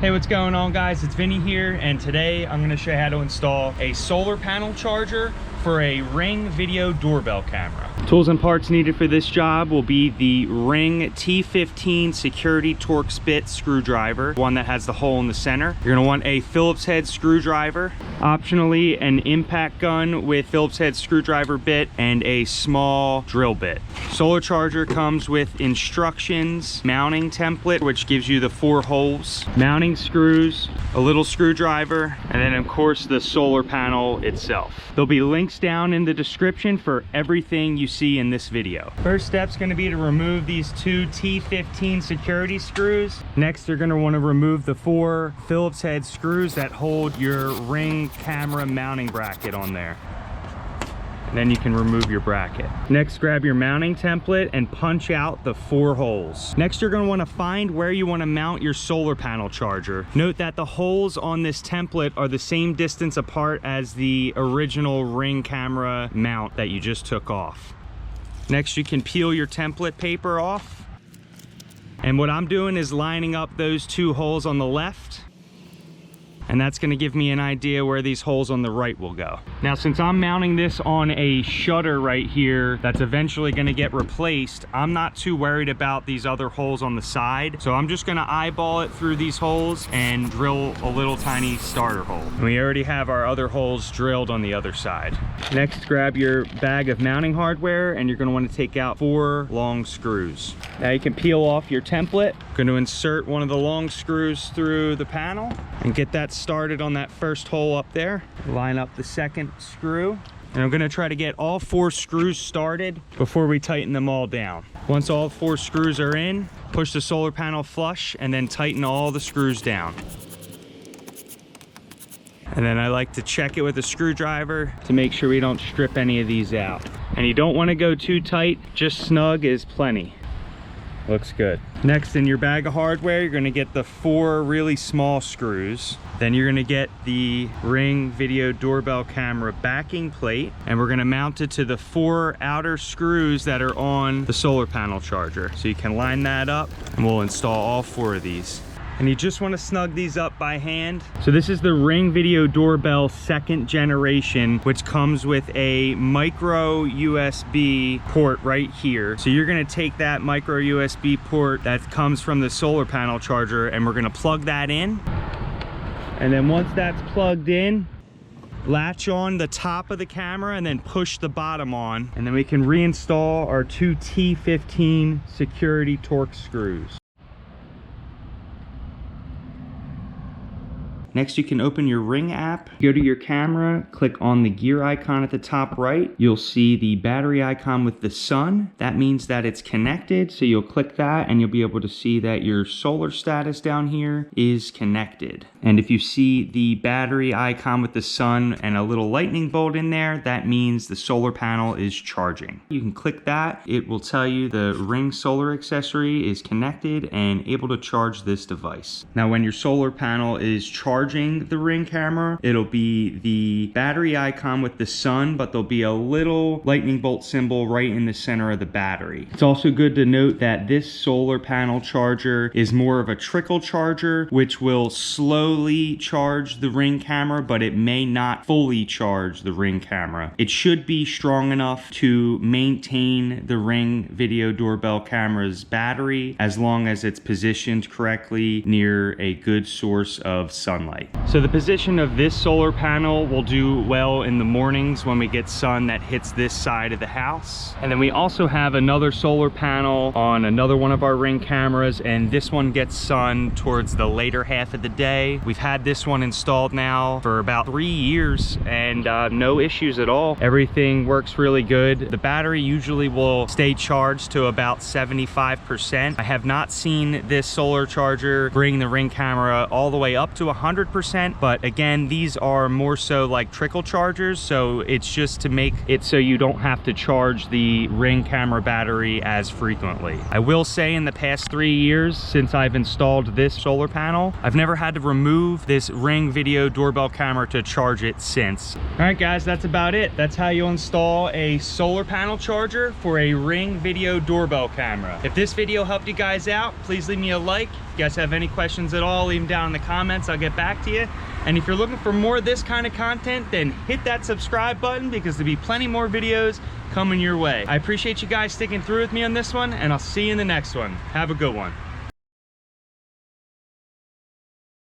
Hey, what's going on, guys? It's Vinnie here, and today I'm going to show you how to install a solar panel charger for a Ring video doorbell camera. Tools and parts needed for this job will be the Ring T15 security Torx bit screwdriver, one that has the hole in the center. You're going to want a Phillips head screwdriver, optionally an impact gun with Phillips head screwdriver bit and a small drill bit. Solar charger comes with instructions, mounting template, which gives you the 4 holes, mounting screws, a little screwdriver, and then of course the solar panel itself. There'll be links down in the description for everything you see in this video. First step's going to be to remove these 2 T15 security screws. Next, you're going to want to remove the 4 Phillips head screws that hold your Ring camera mounting bracket on there. And then you can remove your bracket. Next, grab your mounting template and punch out the 4 holes. Next, you're going to want to find where you want to mount your solar panel charger. Note that the holes on this template are the same distance apart as the original Ring camera mount that you just took off. Next, you can peel your template paper off. And what I'm doing is lining up those 2 holes on the left. And that's going to give me an idea where these holes on the right will go. Now, since I'm mounting this on a shutter right here that's eventually going to get replaced, I'm not too worried about these other holes on the side. So I'm just going to eyeball it through these holes and drill a little tiny starter hole. And we already have our other holes drilled on the other side. Next, grab your bag of mounting hardware and you're going to want to take out 4 long screws. Now you can peel off your template. Going to insert one of the long screws through the panel and get that started on that first hole up there. Line up the second screw, and I'm going to try to get all 4 screws started before we tighten them all down. Once all 4 screws are in, push the solar panel flush and then tighten all the screws down. And then I like to check it with a screwdriver to make sure we don't strip any of these out. And you don't want to go too tight, just snug is plenty. Looks good. Next, in your bag of hardware, you're going to get the 4 really small screws. Then you're going to get the Ring video doorbell camera backing plate, and we're going to mount it to the 4 outer screws that are on the solar panel charger. So you can line that up, and we'll install all 4 of these. And you just want to snug these up by hand. So this is the Ring video doorbell 2nd generation, which comes with a micro USB port right here. So you're going to take that micro USB port that comes from the solar panel charger, and we're going to plug that in. And then once that's plugged in, latch on the top of the camera and then push the bottom on. And then we can reinstall our 2 T15 security Torx screws. Next, you can open your Ring app, go to your camera, click on the gear icon at the top right. You'll see the battery icon with the sun. That means that it's connected, so you'll click that and you'll be able to see that your solar status down here is connected. And if you see the battery icon with the sun and a little lightning bolt in there, that means the solar panel is charging. You can click that. It will tell you the Ring solar accessory is connected and able to charge this device. Now, when your solar panel is charging the Ring camera, it'll be the battery icon with the sun, but there'll be a little lightning bolt symbol right in the center of the battery. It's also good to note that this solar panel charger is more of a trickle charger, which will slowly charge the Ring camera, but it may not fully charge the Ring camera. It should be strong enough to maintain the Ring video doorbell camera's battery as long as it's positioned correctly near a good source of sunlight. So the position of this solar panel will do well in the mornings when we get sun that hits this side of the house. And then we also have another solar panel on another one of our Ring cameras, and this one gets sun towards the later half of the day. We've had this one installed now for about 3 years and no issues at all. Everything works really good. The battery usually will stay charged to about 75%. I have not seen this solar charger bring the Ring camera all the way up to 100%, 100%, but again, these are more so like trickle chargers, so it's just to make it so you don't have to charge the Ring camera battery as frequently. I will say in the past 3 years since I've installed this solar panel, I've never had to remove this Ring video doorbell camera to charge it since. All right guys, that's about it. That's how you install a solar panel charger for a Ring video doorbell camera. If this video helped you guys out, please leave me a like. If you guys have any questions at all, leave them down in the comments. I'll get back to you. And if you're looking for more of this kind of content, then hit that subscribe button because there'll be plenty more videos coming your way. I appreciate you guys sticking through with me on this one, and I'll see you in the next one. Have a good one.